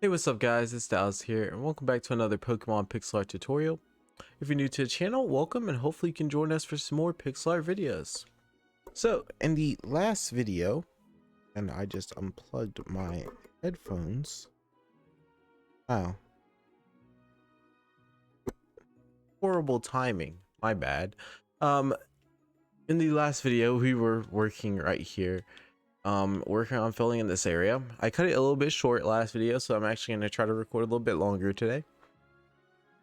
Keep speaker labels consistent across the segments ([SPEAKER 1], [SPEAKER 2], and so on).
[SPEAKER 1] Hey, what's up guys, it's Dallas here and welcome back to another Pokemon pixel art tutorial. If you're new to the channel, welcome and hopefully you can join us for some more pixel art videos. So in the last video, and I just unplugged my headphones. Wow. Horrible timing, my bad. In the last video we were working right here. Working on filling in this area. I cut it a little bit short last video, so I'm actually going to try to record a little bit longer today.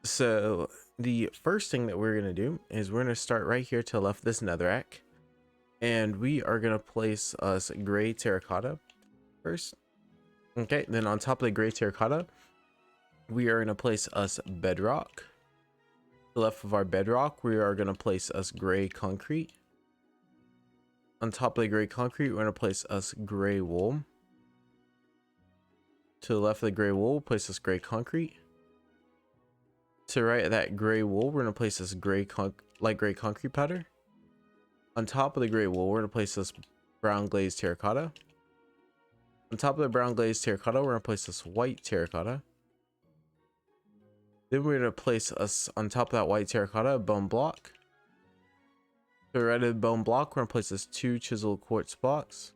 [SPEAKER 1] So the first thing that we're going to do is we're going to start right here to the left of this netherrack, and we are going to place us gray terracotta first. Okay, then on top of the gray terracotta we are going to place us bedrock. To the left of our bedrock we are going to place us gray concrete. On top of the gray concrete we're going to place us gray wool. To the left of the gray wool we'll place us gray concrete. To the right of that gray wool we're going to place this light gray concrete powder. On top of the gray wool we're going to place this brown glazed terracotta. On top of the brown glazed terracotta we're going to place this white terracotta. Then we're going to place us on top of that white terracotta a bone block. To the right of the bone block we're going to place this 2 chiseled quartz blocks.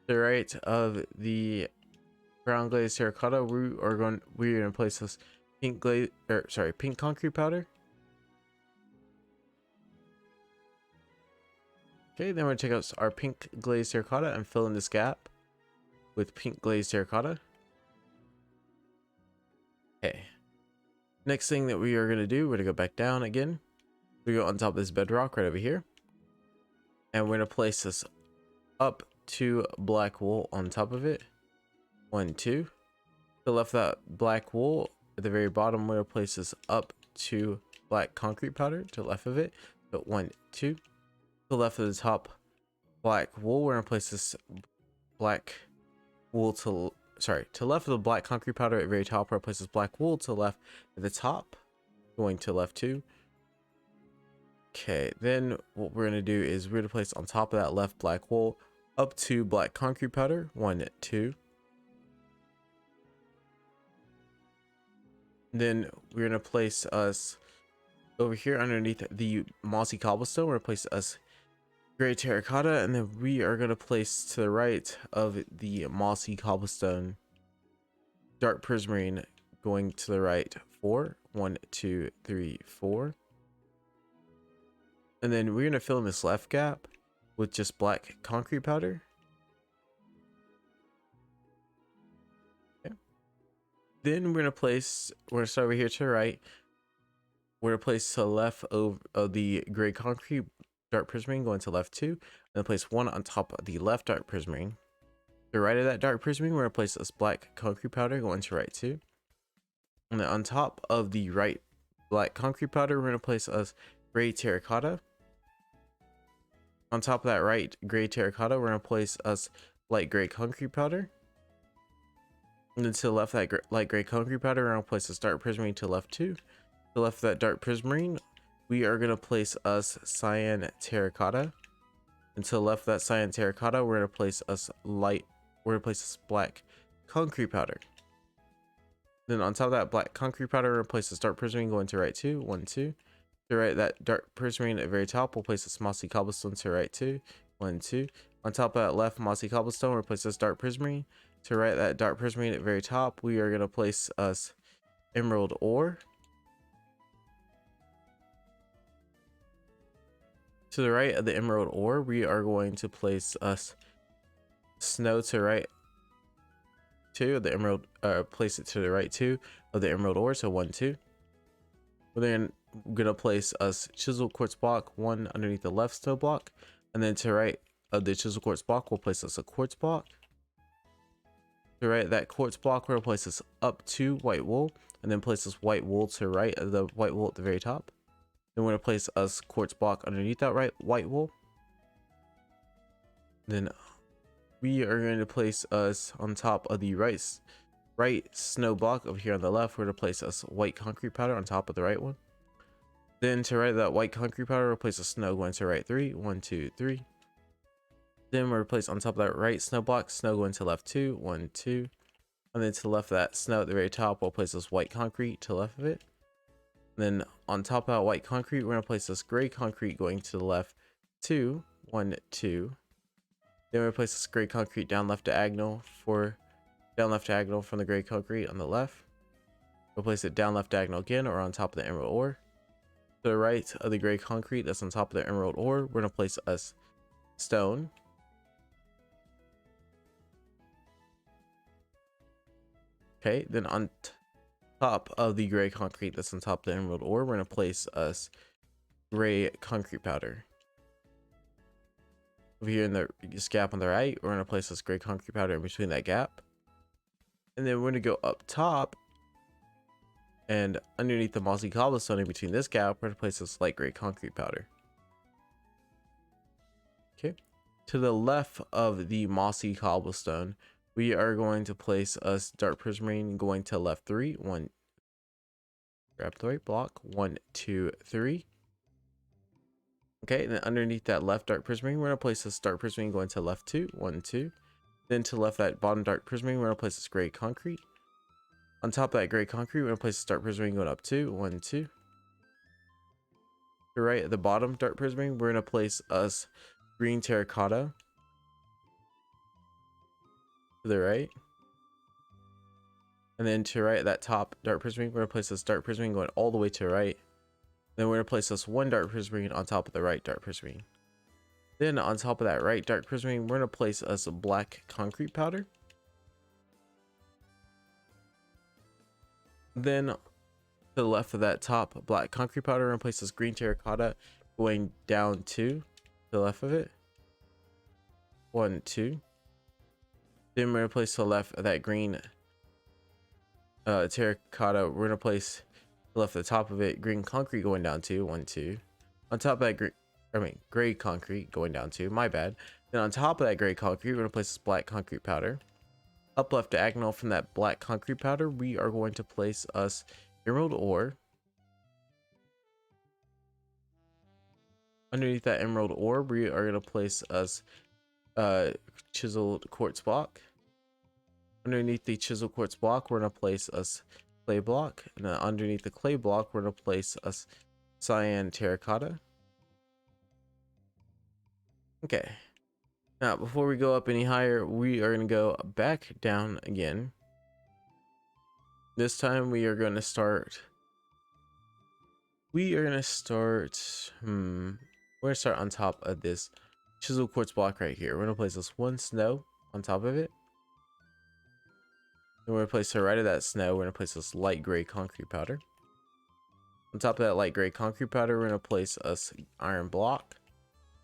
[SPEAKER 1] To the right of the brown glazed terracotta we're going to place this pink concrete powder. Okay, then we're going to take out our pink glazed terracotta and fill in this gap with pink glazed terracotta. Okay. Next thing that we are going to do, we're going to go back down again. We go on top of this bedrock right over here. And we're going to place this up to black wool on top of it. 1, 2. To the left of that black wool, at the very bottom, we're going to place this up to black concrete powder to the left of it. So 1, 2. To the left of the top black wool we're going to place this black wool to the left of the black concrete powder at the very top. We're going to place this black wool to the left at the top, going to left 2. Okay, then what we're going to do is we're going to place on top of that left black wool up to black concrete powder. 1, 2. Then we're going to place us over here underneath the mossy cobblestone. We're going to place us gray terracotta, and then we are going to place to the right of the mossy cobblestone dark prismarine, going to the right 4. 1, 2, 3, 4. And then we're going to fill in this left gap with just black concrete powder. Okay. Then we're going to start over here to the right. We're going to place to the left of the gray concrete dark prismarine, going to left 2, and then place 1 on top of the left dark prismarine. To the right of that dark prismarine we're going to place this black concrete powder, going to right 2, and then on top of the right black concrete powder we're going to place us gray terracotta. On top of that right gray terracotta we're going to place us light gray concrete powder, and then to the left of that light gray concrete powder we're going to place this dark prismarine to left 2. To the left of that dark prismarine we are going to place us cyan terracotta, and to the left of that cyan terracotta we're going to place us this black concrete powder. Then on top of that black concrete powder we're going to place this dark prismarine, going to right 2. 1, 2. To the right of that dark prismarine at the very top we'll place this mossy cobblestone to right 2. 1, 2. On top of that left mossy cobblestone we'll place this dark prismarine. To the right of that dark prismarine at the very top we are going to place us emerald ore. To the right of the emerald ore we are going to place us snow to right 2 of the emerald, place it to the right 2 of the emerald ore, so 1, 2. We're then gonna place us chiseled quartz block 1 underneath the left snow block, and then to the right of the chiseled quartz block we'll place us a quartz block. To the right of that quartz block we're gonna place this up to white wool, and then place this white wool to the right of the white wool at the very top. Then we're going to place us quartz block underneath that white wool. Then we are going to place us on top of the right snow block over here on the left. We're going to place us white concrete powder on top of the right one. Then to right of that white concrete powder, we'll place a snow, going to right 3. 1, 2, 3. Then we're gonna place on top of that right snow block, snow going to left 2, 1, 2. And then to the left of that snow at the very top, we'll place this white concrete to the left of it. And then on top of that white concrete, we're gonna place this gray concrete going to the left 2, 1, 2. Then we're gonna place this gray concrete down left diagonal from the gray concrete on the left. We'll place it down left diagonal again, or on top of the emerald ore. To the right of the gray concrete that's on top of the emerald ore, we're gonna place a stone. Okay, then on top of the gray concrete that's on top of the emerald ore, we're gonna place a gray concrete powder. Over here in this gap on the right, we're gonna place this gray concrete powder in between that gap. And then we're gonna go up top, and underneath the mossy cobblestone in between this gap, we're gonna place this light gray concrete powder. Okay, to the left of the mossy cobblestone, we are going to place a dark prismarine going to left 3, 1. Grab the right block, 1, 2, 3. Okay, and then underneath that left dark prismarine, we're gonna place this dark prismarine going to left 2, 1, 2. Then to the left that bottom dark prismarine, we're gonna place this gray concrete. On top of that gray concrete, we're gonna place this dark prismarine going up 2, 1, 2. To the right at the bottom dark prismarine, we're gonna place us green terracotta. To the right. And then to the right at that top dark prismarine, we're gonna place this dark prismarine going all the way to the right. Then we're gonna place this one dark prismarine on top of the right dark prismarine. Then on top of that right dark prismarine, we're gonna place us a black concrete powder. Then to the left of that top black concrete powder, we're gonna place this green terracotta going down to the left of it. 1, 2. Then we're gonna place to the left of that green terracotta. We're gonna place the left at the top of it green concrete going down to 1, 2. On top of that gray concrete going down to, my bad. Then on top of that gray concrete, we're gonna place this black concrete powder. Up left diagonal from that black concrete powder, we are going to place us emerald ore. Underneath that emerald ore, we are gonna place us chiseled quartz block. Underneath the chiseled quartz block, we're gonna place us clay block, and then underneath the clay block, we're gonna place us cyan terracotta. Okay. Now, before we go up any higher, we are gonna go back down again. This time, we're gonna start. We're gonna start on top of this chiseled quartz block right here. We're gonna place this one snow on top of it. Then we're gonna place to the right of that snow, we're gonna place this light gray concrete powder. On top of that light gray concrete powder, we're gonna place us iron block.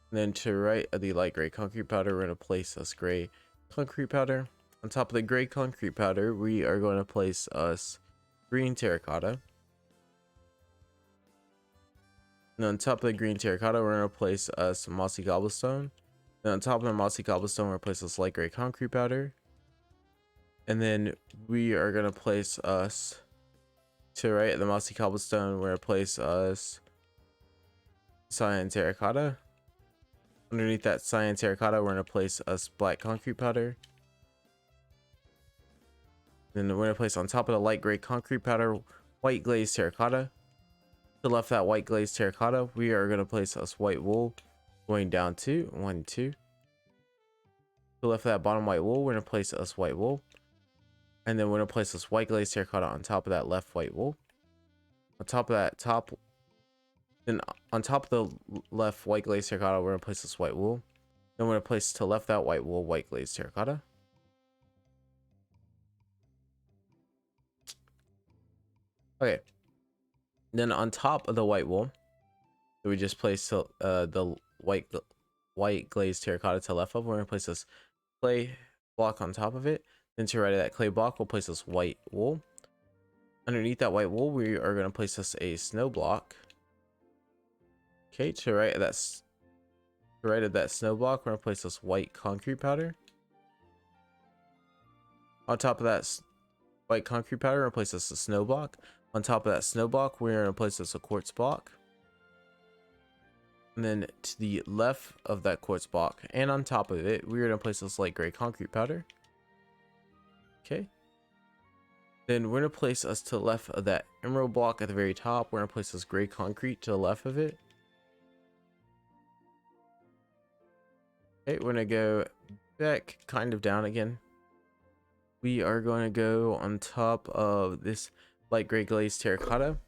[SPEAKER 1] And then to the right of the light gray concrete powder, we're gonna place us gray concrete powder. On top of the gray concrete powder, we are going to place us green terracotta. And on top of the green terracotta, we're gonna place us mossy cobblestone. Then on top of the mossy cobblestone, we're gonna place this light gray concrete powder. And then we are gonna place us to the right of the mossy cobblestone. We're gonna place us cyan terracotta. Underneath that cyan terracotta, we're gonna place us black concrete powder. Then we're gonna place on top of the light gray concrete powder white glazed terracotta. To the left of that white glazed terracotta, we are gonna place us white wool going down to 1, 2. To the left of that bottom white wool, we're gonna place us white wool. And then we're gonna place this white glazed terracotta on top of that left white wool. On top of that on top of the left white glazed terracotta, we're gonna place this white wool. Then we're gonna place to the left that white wool, white glazed terracotta. Okay. Then on top of the white wool, we just placed the white glazed terracotta to the left of. We're gonna place this clay block on top of it. Then to the right of that clay block, we'll place this white wool. Underneath that white wool, we are gonna place this a snow block. Okay, to the right of that snow block, we're gonna place this white concrete powder. On top of that white concrete powder, we're gonna place this a snow block. On top of that snow block, we're gonna place this a quartz block. And then to the left of that quartz block and on top of it, we're going to place this light gray concrete powder. Okay. Then we're going to place us to the left of that emerald block at the very top. We're going to place this gray concrete to the left of it. Okay, we're going to go back kind of down again. We are going to go on top of this light gray glazed terracotta.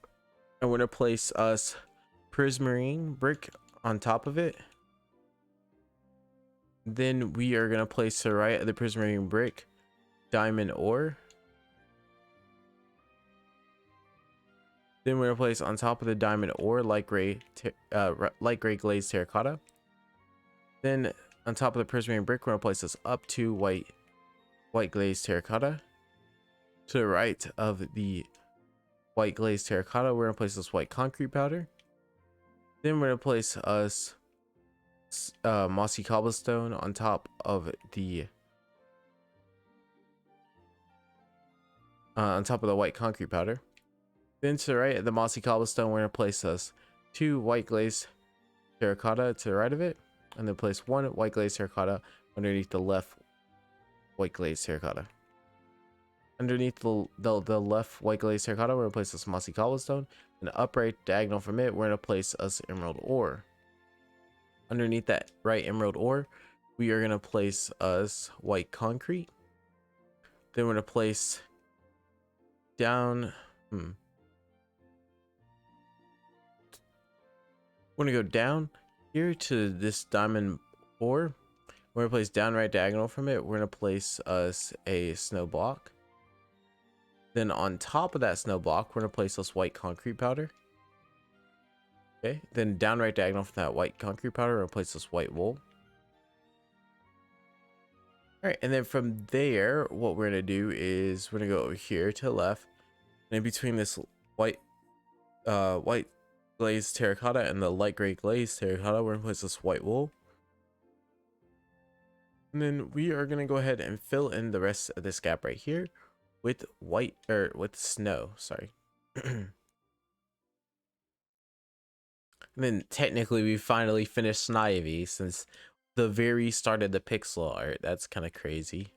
[SPEAKER 1] And we're going to place us prismarine brick on top of it. Then we are going to place to the right of the prismarine brick diamond ore. Then we're going to place on top of the diamond ore light gray glazed terracotta. Then on top of the prismarine brick, we're going to place this up to white glazed terracotta. To the right of the white glazed terracotta, we're going to place this white concrete powder. Then we're going to place us mossy cobblestone on top of the white concrete powder. Then to the right of the mossy cobblestone, we're going to place us 2 white glazed terracotta to the right of it, and then place 1 white glazed terracotta underneath the left white glazed terracotta. Underneath the left white glazed terracotta, we're going to place this mossy cobblestone, and upright diagonal from it, we're going to place us emerald ore. Underneath that right emerald ore, we are going to place us white concrete. Then we're going to place down we're going to go down here to this diamond ore. We're going to place down right diagonal from it. We're going to place us a snow block. Then on top of that snow block, we're going to place this white concrete powder. Okay, then down right diagonal from that white concrete powder, we're going to place this white wool. Alright, and then from there, what we're going to do is we're going to go over here to the left. And in between this white glazed terracotta and the light gray glazed terracotta, we're going to place this white wool. And then we are going to go ahead and fill in the rest of this gap right here with with snow, sorry. And then technically we finally finished Snivy since the very start of the pixel art. That's kind of crazy.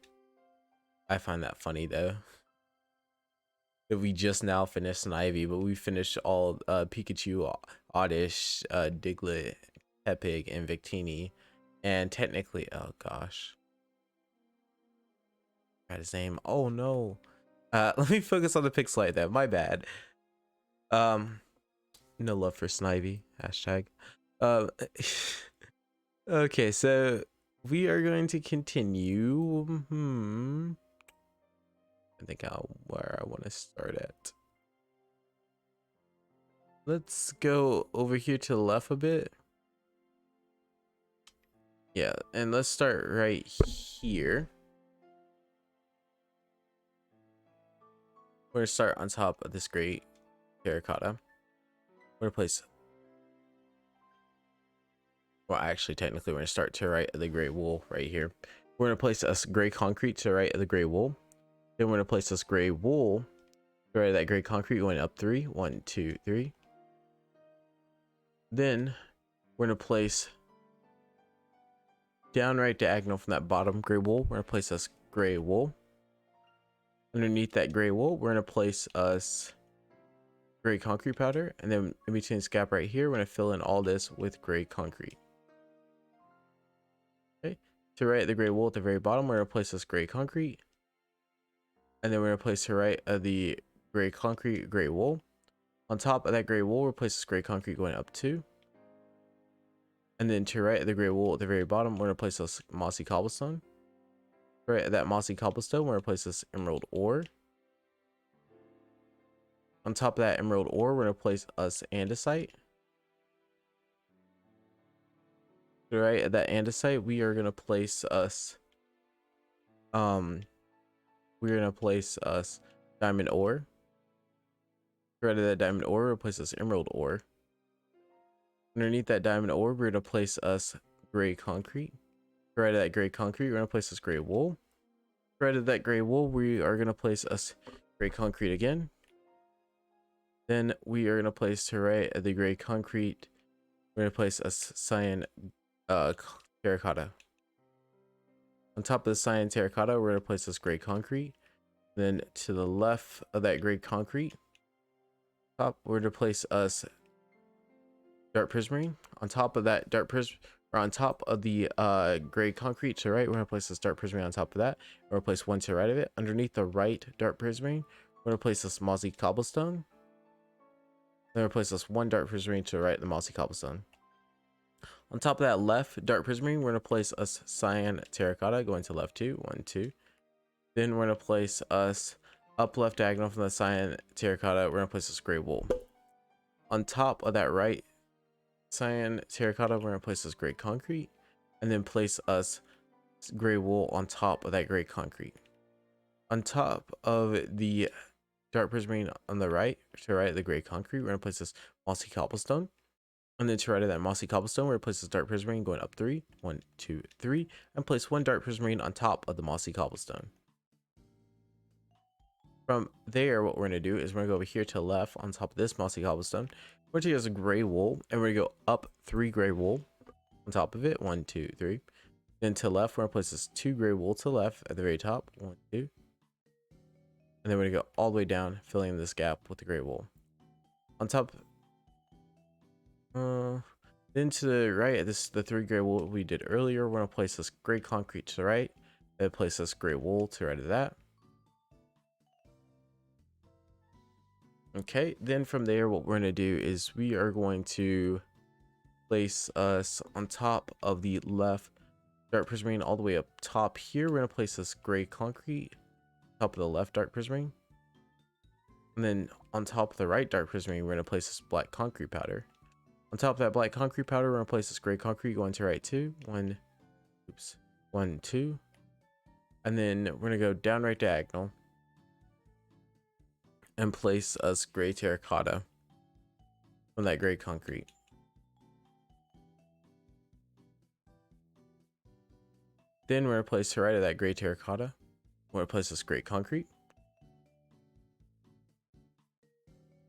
[SPEAKER 1] I find that funny though. That we just now finished Snivy, but we finished all Pikachu, Oddish, Diglett, Tepig, and Victini. And technically, oh gosh. Got his name. Oh no. Let me focus on the pixel art there. My bad. No love for Snivy. Hashtag. Okay, so we are going to continue. I think where I want to start at. Let's go over here to the left a bit. Yeah, and let's start right here. We're gonna start on top of this great terracotta. We're gonna place. Well, actually, technically, we're gonna start to the right of the gray wool right here. We're gonna place us gray concrete to the right of the gray wool. Then we're gonna place this gray wool to the right of that gray concrete, going up 3. 1, 2, 3. Then we're gonna place down right diagonal from that bottom gray wool. We're gonna place us gray wool. Underneath that gray wool, we're gonna place us gray concrete powder, and then in between this gap right here, we're gonna fill in all this with gray concrete. Okay, to the right of the gray wool at the very bottom, we're gonna place this gray concrete, and then we're gonna place to the right of the gray concrete gray wool. On top of that gray wool, we'll place this gray concrete going up 2. And then to the right of the gray wool at the very bottom, we're gonna place this mossy cobblestone. Right at that mossy cobblestone, we're gonna place this emerald ore. On top of that emerald ore, we're gonna place us andesite. Right at that andesite, we are gonna place us diamond ore. Right at that diamond ore, we'll place us emerald ore. Underneath that diamond ore, we're gonna place us gray concrete. Right at that gray concrete, we're gonna place this gray wool. Right at that gray wool, we are gonna place us gray concrete again. Then we are gonna place to right at the gray concrete we're gonna place a cyan terracotta. On top of the cyan terracotta, we're gonna place this gray concrete. Then to the left of that gray concrete, we're gonna place us dark prismarine. On top of that dark prism, or on top of the gray concrete to the right, we're gonna place this dark prismarine on top of that. We're gonna place one to the right of it. Underneath the right dark prismarine, we're gonna place this mossy cobblestone. Then we're gonna place this one dark prismarine to the right of the mossy cobblestone. On top of that left dark prismarine, we're gonna place us cyan terracotta going to left 2, 1, 2. Then we're gonna place us up left diagonal from the cyan terracotta. We're gonna place this gray wool. On top of that right cyan terracotta, we're gonna place this gray concrete, and then place us gray wool on top of that gray concrete. On top of the dark prismarine on the right, to the right of the gray concrete, we're gonna place this mossy cobblestone. And then to the right of that mossy cobblestone, we're gonna place this dark prismarine going up 3, 1, 2, 3, and place one dark prismarine on top of the mossy cobblestone. From there, what we're gonna do is we're gonna go over here to the left on top of this mossy cobblestone. We're gonna take this gray wool, and we're gonna go up 3 gray wool on top of it, 1, 2, 3. Then to the left, we're gonna place this 2 gray wool to the left at the very top, 1, 2. And then we're gonna go all the way down, filling in this gap with the gray wool. On top, then to the right, this is the 3 gray wool we did earlier. We're gonna place this gray concrete to the right, then place this gray wool to the right of that. Okay, then from there, what we're gonna do is we are going to place us on top of the left dark prismarine all the way up top here. We're gonna place this gray concrete top of the left dark prismarine, and then on top of the right dark prismarine, we're gonna place this black concrete powder. On top of that black concrete powder, we're gonna place this gray concrete going to right 2, 1, 2, and then we're gonna go down right diagonal and place us gray terracotta on that gray concrete. Then we're gonna place to the right of that gray terracotta, we're gonna place this gray concrete,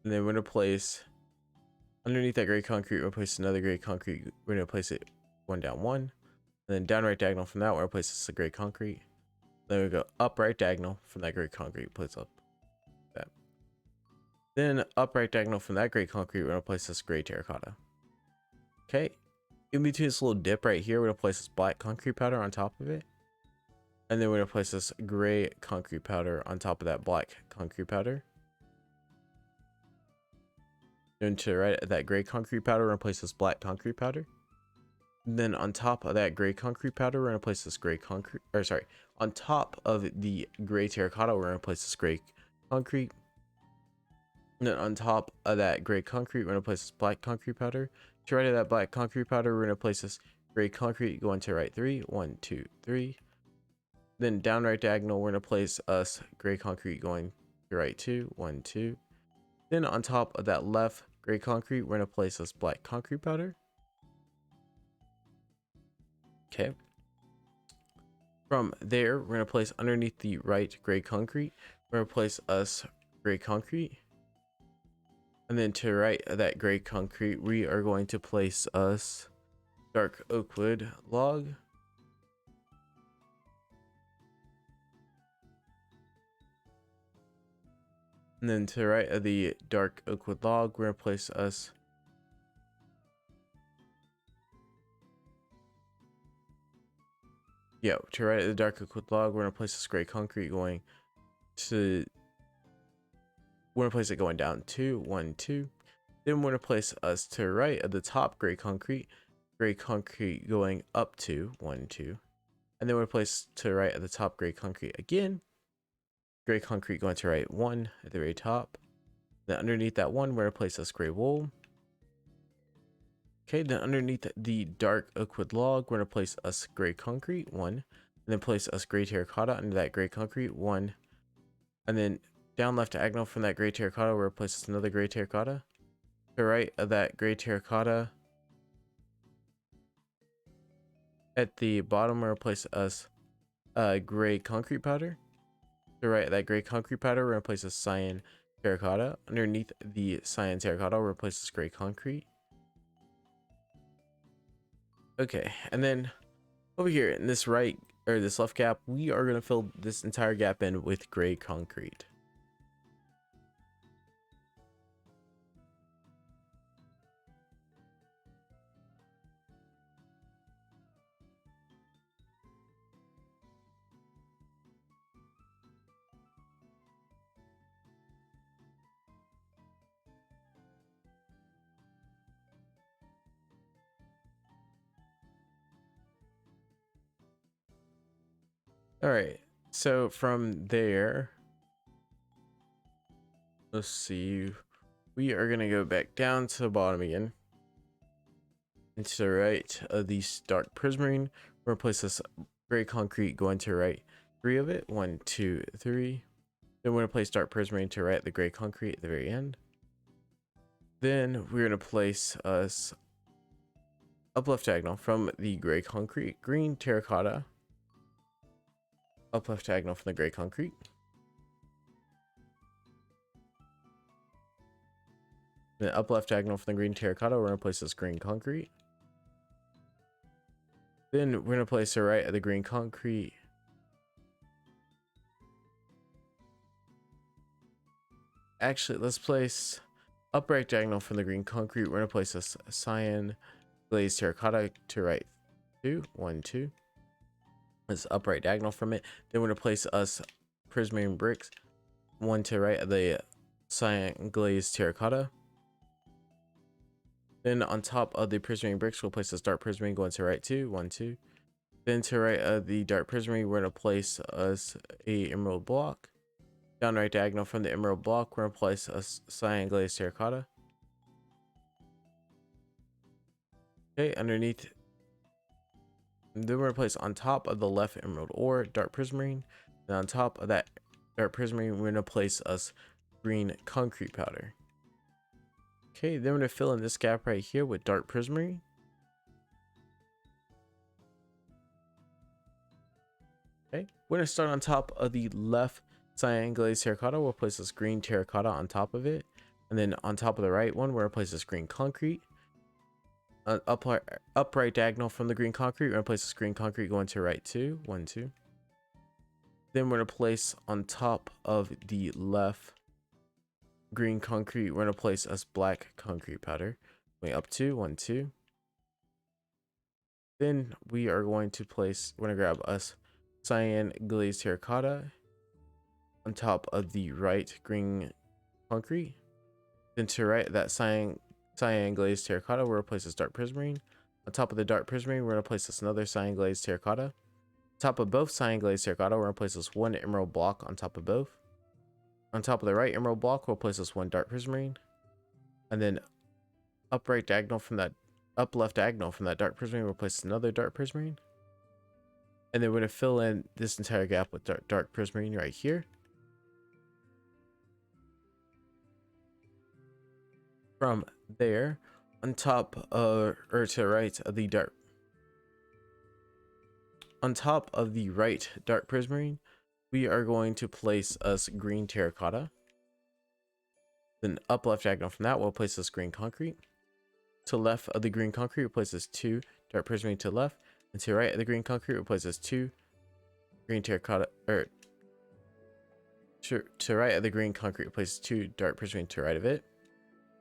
[SPEAKER 1] and then we're gonna place underneath that gray concrete, we're gonna place another gray concrete. We're gonna place it one down 1, and then down right diagonal from that, we're gonna place this gray concrete. Then we go up right diagonal from that gray concrete, place up that. Then up right diagonal from that gray concrete, we're gonna place this gray terracotta. Okay, in between this little dip right here, we're gonna place this black concrete powder on top of it, and then we're gonna place this gray concrete powder on top of that black concrete powder. Then to the right of that gray concrete powder, we're gonna place this black concrete powder. And then on top of that gray concrete powder, we're gonna place this gray concrete, or sorry, on top of the gray terracotta, we're gonna place this gray concrete. And then on top of that gray concrete, we're gonna place this black concrete powder. To the right of that black concrete powder, we're gonna place this gray concrete going to right 3, 1, 2, 3. Then down right diagonal, we're gonna place us gray concrete going to right 2, 1, 2. Then on top of that left gray concrete, we're gonna place this black concrete powder. Okay. From there, we're gonna place underneath the right gray concrete, we're gonna place us gray concrete. And then to the right of that gray concrete, we are going to place us dark oak wood log. And then to the right of the dark oak wood log, we're gonna place us to the right of the dark oak wood log, we're gonna place this gray concrete going to, we're gonna place it going down 2, 1, 2. Then we're gonna place us to the right of the top gray concrete going up 2, 1, 2. And then we're gonna place to the right of the top gray concrete again, gray concrete going to right 1 at the very top. Then underneath that one, we're gonna place this gray wool. Okay, then underneath the dark oak wood log, we're gonna place us gray concrete 1, and then place us gray terracotta under that gray concrete 1, and then down left diagonal from that gray terracotta, we're gonna place us another gray terracotta. To the right of that gray terracotta, at the bottom, we're gonna place us gray concrete powder. To the right of that gray concrete powder, we're gonna place a cyan terracotta. Underneath the cyan terracotta, we're gonna place this gray concrete. Okay, and then over here in this right or this left gap, we are gonna fill this entire gap in with gray concrete. All right, so from there, let's see, we are gonna go back down to the bottom again. And to the right of the dark prismarine, we're gonna place this gray concrete going to the right 3 of it. 1, 2, 3. Then we're gonna place dark prismarine to the right the gray concrete at the very end. Then we're gonna place us up left diagonal from the gray concrete, green terracotta. Up left diagonal from the gray concrete. Then up left diagonal from the green terracotta, we're gonna place this green concrete. Then we're gonna place the right of the green concrete. Actually, let's place up right diagonal from the green concrete. We're gonna place this cyan glazed terracotta to right 2, 1, 2. It's upright diagonal from it. Then we're gonna place us prismarine bricks, 1 to right of the cyan glazed terracotta. Then on top of the prismarine bricks, we'll place this dark prismarine going to right 2, 1, 2. Then to right of the dark prismarine, we're gonna place us a emerald block. Down right diagonal from the emerald block, we're gonna place a cyan glazed terracotta. Okay, underneath. Then we're gonna place on top of the left emerald ore dark prismarine. And on top of that dark prismarine, we're gonna place us green concrete powder. Okay, then we're gonna fill in this gap right here with dark prismarine. Okay, we're gonna start on top of the left cyan glazed terracotta. We'll place this green terracotta on top of it, and then on top of the right one, we're gonna place this green concrete. Upright diagonal from the green concrete, we're gonna place this green concrete going to right 2, 1, 2. Then we're gonna place on top of the left green concrete, we're gonna place us black concrete powder going up 2, 1, 2. Then we are going to place, we're gonna grab us cyan glazed terracotta on top of the right green concrete. Then to right that cyan glazed terracotta, we're gonna place this dark prismarine. On top of the dark prismarine, we're gonna place this another cyan glazed terracotta. On top of both cyan glazed terracotta, we're gonna place this 1 emerald block on top of both. On top of the right emerald block, we'll place this 1 dark prismarine. And then up left diagonal from that dark prismarine, we'll place another dark prismarine. And then we're gonna fill in this entire gap with dark prismarine right here. From there, on top of, or to the right of the dark, on top of the right dark prismarine, we are going to place us green terracotta. Then up left diagonal from that, we'll place this green concrete. To left of the green concrete, we'll place this 2 dark prismarine to left. And to right of the green concrete, we'll place this 2 green terracotta, or to right of the green concrete, we'll place 2 dark prismarine to right of it.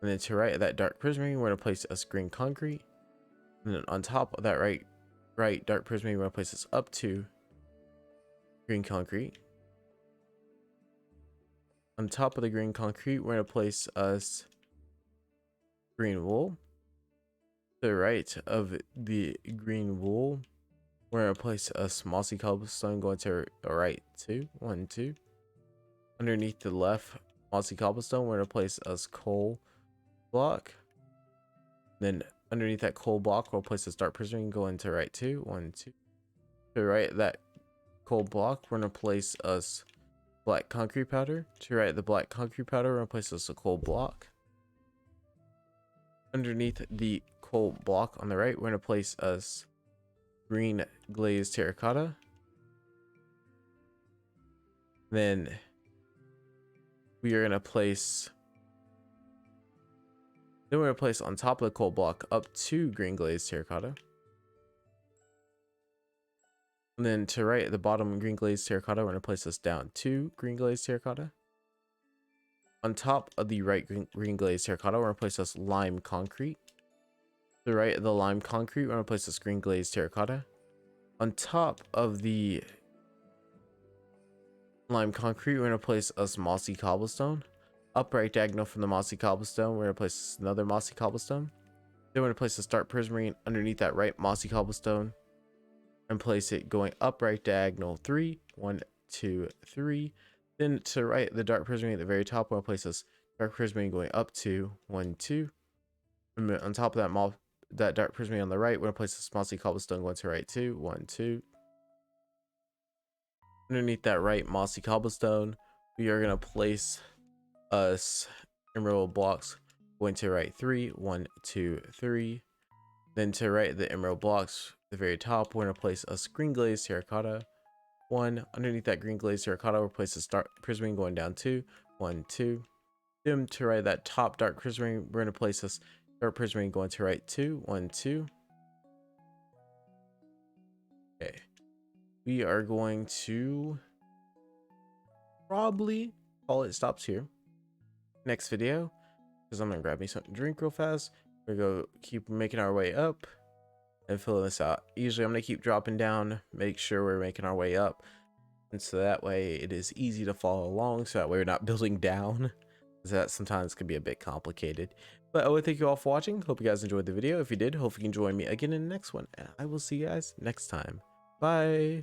[SPEAKER 1] And then to right of that dark prismarine, we're gonna place us green concrete. And then on top of that right dark prismarine, we're gonna place this up to green concrete. On top of the green concrete, we're gonna place us green wool. To the right of the green wool, we're gonna place a mossy cobblestone going to the right 2, 1, 2. Underneath the left mossy cobblestone, we're gonna place us coal block. Then underneath that coal block, we'll place this dark prismarine going to right 2, 1, 2. To the right of that coal block, we're gonna place us black concrete powder. To the right of the black concrete powder, we're gonna place us a coal block. Underneath the coal block on the right, we're gonna place us green glazed terracotta. Then we are gonna place, then we're gonna place on top of the coal block up to green glazed terracotta. And then to right at the bottom, green glazed terracotta, we're going to place this down 2 green glazed terracotta. On top of the right green glazed terracotta, we're going to place this lime concrete. To the right of the lime concrete, we're going to place this green glazed terracotta. On top of the lime concrete, we're going to place us mossy cobblestone. Upright diagonal from the mossy cobblestone, we're going to place another mossy cobblestone. Then we're going to place the dark prismarine underneath that right mossy cobblestone and place it going upright diagonal 3, 1, 2, 3. Then to the right, the dark prismarine at the very top, we're going to place this dark prismarine going up 2, 1, 2. And on top of that dark prismarine on the right, we're going to place this mossy cobblestone going to right 2, 1, 2. Underneath that right mossy cobblestone, we are going to place us emerald blocks going to right 3, 1, 2, 3. Then to right the emerald blocks at the very top, we're going to place us green glazed terracotta 1. Underneath that green glazed terracotta, we'll place a dark prismarine going down 2, 1, 2. Then to right that top dark prismarine, we're going to place this dark prismarine going to right 2, 1, 2. Okay. We are going to probably call it stops here. Next video, because I'm gonna grab me something to drink real fast. We're gonna keep making our way up and filling this out. Usually I'm gonna keep dropping down, make sure we're making our way up, and so that way it is easy to follow along, so that way we're not building down, because that sometimes can be a bit complicated. But I would thank you all for watching. Hope you guys enjoyed the video. If you did, hopefully you can join me again in the next one, and I will see you guys next time. Bye.